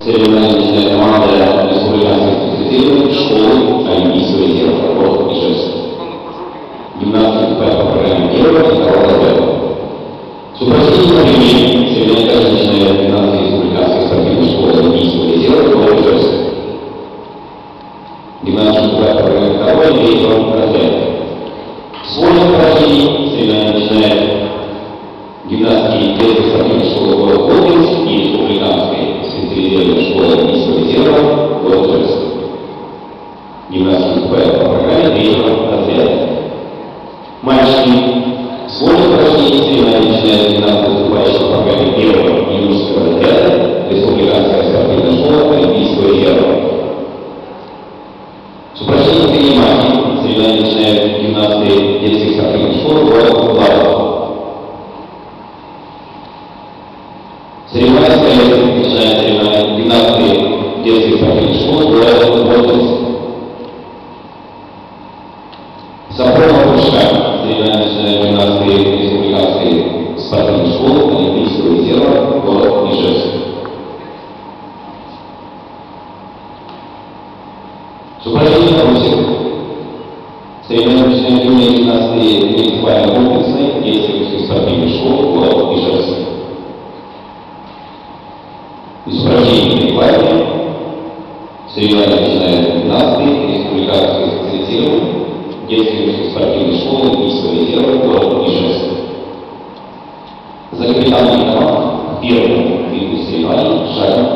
Церемониальная команда республиканских специализированных школы Олимпийского резерва город Ижевск. Гимнастки по программе первого и второго разряда. С упрощением времени церемониальная гимнастика республиканской спортивной школы Олимпийского резерва город Ижевск. Гимнастики по программе второго и третьего разряда. С вольных упражнений церемониальная гимнастики детской спортивной школы города Лобинск и республиканской специализированной школы Олимпийского резерва город Ижевск. Гимнастики по программе третьего разряда. Мальчики с вольных упражнений церемониальная гимнастика, выступающая по программе первого юношеского разряда, республиканская спортивная школа Олимпийского резерва. С упражнением принимания церемониальная гимнастика детской спортивной школы города Лавров. Церемониальная гимнастика детской спортивной школы города Лобинск. Сапрова прыжка церемониальная гимнастика республиканской спортивной школы Олимпийского резерва город Ижевск. С упражнением брусьев. Церемониальная гимнастика муниципальной комплексной детской спортивной школы город Ижевск. Из упражнений приклания церемониальная гимнастика республиканской специализированной детской спортивной школы Олимпийского резерва город Ижевск. За капитаном команд первому виду соревнований шагом